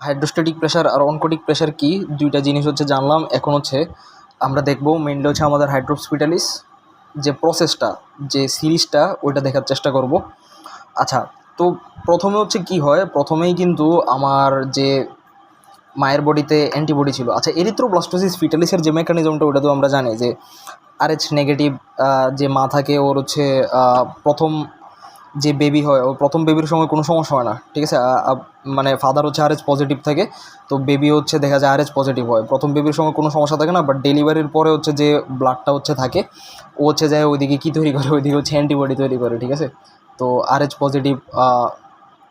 Hydrostatic pressure আর oncotic pressure কি, দুইটা জিনিস হচ্ছে জানলাম। এখন হচ্ছে আমরা দেখবো মেইনলি হচ্ছে আমাদের হাইড্রোস্পিটালিস যে প্রসেসটা, যে সিরিজটা, ওইটা দেখার চেষ্টা করব। আচ্ছা, তো প্রথমে হচ্ছে কি হয়, প্রথমেই কিন্তু আমার যে মায়ের বডিতে অ্যান্টিবডি ছিল। আচ্ছা, এরিথ্রোব্লাস্টোসিস ফিটালিসের যে মেকানিজমটা, ওটা তো আমরা জানি যে RH নেগেটিভ যে মা থাকে, ওর হচ্ছে প্রথম যে বেবি হয়, ও প্রথম বেবির সময় কোনো সমস্যা হয় না, ঠিক আছে। মানে ফাদার হচ্ছে RH পজিটিভ থাকে, তো বেবি হচ্ছে দেখা যায় RH পজিটিভ হয়। প্রথম বেবির সময় কোনো সমস্যা থাকে না, বাট ডেলিভারির পরে হচ্ছে যে ব্লাডটা হচ্ছে থাকে, ও হচ্ছে যায় ওইদিকে কী তৈরি করে, ওইদিকে হচ্ছে অ্যান্টিবডি তৈরি করে, ঠিক আছে। তো RH পজিটিভ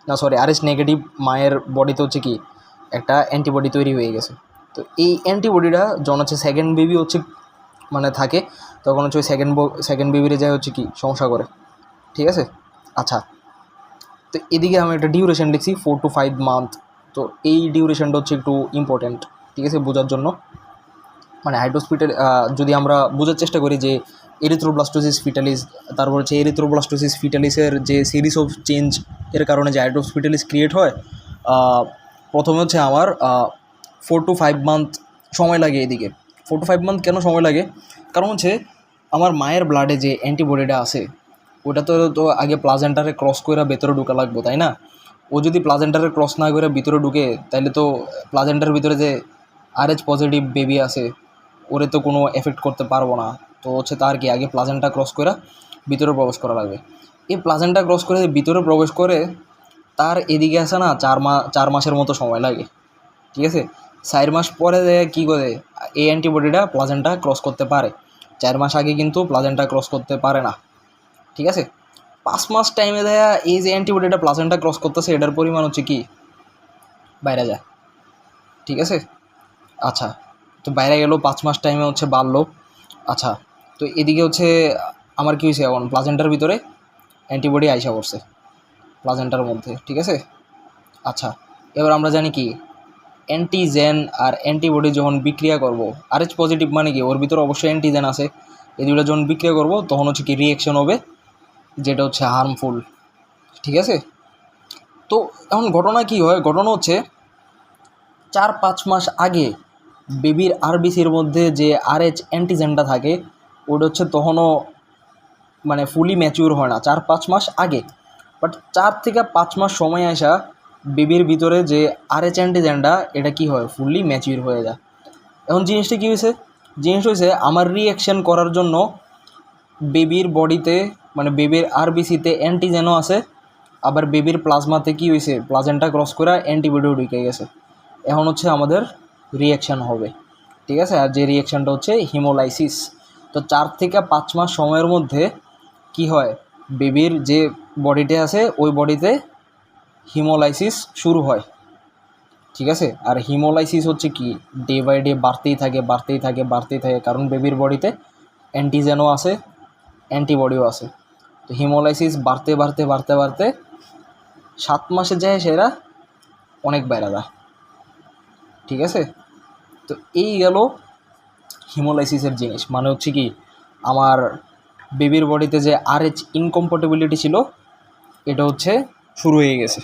না সরি RH নেগেটিভ মায়ের বডিতে হচ্ছে কি একটা অ্যান্টিবডি তৈরি হয়ে গেছে। তো এই অ্যান্টিবডিটা যখন হচ্ছে সেকেন্ড বেবি হচ্ছে মানে থাকে, তখন হচ্ছে ওই সেকেন্ড বেবিরে যায় হচ্ছে কি সমস্যা করে, ঠিক আছে। আচ্ছা, তো এদিকে আমি একটা ডিউরেশন লিখছি 4 to 5 মান্থ। তো এই ডিউরেশনটা হচ্ছে একটু ইম্পর্টেন্ট, ঠিক আছে, বোঝার জন্য। মানে হাইড্রোস্পিটাল যদি আমরা বোঝার চেষ্টা করি যে এরিথ্রোব্লাস্টোসিস ফিটালিস, তারপর হচ্ছে এরিথ্রোব্লাস্টোসিস ফিটালিসের যে সিরিজ অফ চেঞ্জ এর কারণে যে হাইড্রোস্পিটালিস ক্রিয়েট হয়, প্রথমে হচ্ছে আমার 4 to 5 মান্থ সময় লাগে। এদিকে 4 to 5 মান্থ কেন সময় লাগে, কারণ হচ্ছে আমার মায়ের ব্লাডে যে অ্যান্টিবডিটা আছে, ওটা তো আগে প্লাজেন্টারে ক্রস করে ভেতরে ঢুকা লাগবে, তাই না। ও যদি প্লাজেন্টারে ক্রস না করে ভিতরে ঢুকে, তাহলে তো প্লাজেন্টার ভিতরে যে RH পজিটিভ বেবি আছে, ওরে তো কোনো এফেক্ট করতে পারবো না। তো হচ্ছে তার কি আগে প্লাজেন্টা ক্রস করে ভিতরে প্রবেশ করা লাগবে। এই প্লাজেন্টা ক্রস করে ভিতরে প্রবেশ করে তার এদিকে আসে না 4 মাসের মতো সময় লাগে, ঠিক আছে। 4 মাস পরে কী করে এই অ্যান্টিবডিটা প্লাজেন্টা ক্রস করতে পারে, 4 মাস আগে কিন্তু প্লাজেন্টা ক্রস করতে পারে না, ঠিক আছে। 5 মাস টাইমে দেয়া এই যে অ্যান্টিবডিটা প্লাজেন্টা ক্রস করতেছে, এটার পরিমাণ হচ্ছে কি বাইরে যায়, ঠিক আছে। আচ্ছা, তো বাইরে গেল, 5 মাস টাইমে হচ্ছে বাড়লো। আচ্ছা, তো এদিকে হচ্ছে আমার কী হয়েছে, এখন প্লাজেন্টার ভিতরে অ্যান্টিবডি আইসা পড়ছে প্লাজেন্টার মধ্যে, ঠিক আছে। আচ্ছা, এবার আমরা জানি কি অ্যান্টিজেন আর অ্যান্টিবডি যখন বিক্রিয়া করব, RH পজিটিভ মানে কি ওর ভিতরে অবশ্যই অ্যান্টিজেন আছে, এই দুটো যখন বিক্রিয়া করব তখন হচ্ছে কি রিয়েকশন হবে, যেটা হচ্ছে হার্মফুল, ঠিক আছে। তো এখন ঘটনা কি হয়, ঘটনা হচ্ছে 4-5 মাস আগে বেবির RBCর মধ্যে যে RH অ্যান্টিজেনটা থাকে, ওটা হচ্ছে তখনও মানে ফুলি ম্যাচিউর হয় না, 4-5 মাস আগে। বাট 4 থেকে 5 মাস সময় আসা বেবির ভিতরে যে RH অ্যান্টিজেনটা, এটা কি হয় ফুললি ম্যাচিউর হয়ে যায়। এখন জিনিসটা কী হয়েছে, আমার রিঅ্যাকশন করার জন্য বেবির বডিতে মানে বেবির RBCতে অ্যান্টিজেনও আছে, আবার বেবির প্লাজমাতে কী হয়েছে প্লাজেন্টা ক্রস করে অ্যান্টিবডিও ঢুকে গেছে। এখন হচ্ছে আমাদের রিঅ্যাকশান হবে, ঠিক আছে। আর যে রিঅ্যাকশানটা হচ্ছে হিমোলাইসিস। তো 4 থেকে 5 মাস সময়ের মধ্যে কি হয়, বেবির যে বডিতে আছে ওই বডিতে হিমোলাইসিস শুরু হয়, ঠিক আছে। আর হিমোলাইসিস হচ্ছে কি ডে বাই ডে বাড়তেই থাকে, কারণ বেবির বডিতে অ্যান্টিজেনও আছে, অ্যান্টিবডিও আছে। তো হিমোলাইসিস বাড়তে 7 মাসে যায় সেরা অনেক বাইরে যায়, ঠিক আছে। তো এই গেল হিমোলাইসিসের জিনিস, মানে হচ্ছে কি আমার বেবির বডিতে যে RH ইনকম্প্যাটিবিলিটি ছিল, এটা হচ্ছে শুরু হয়ে গেছে।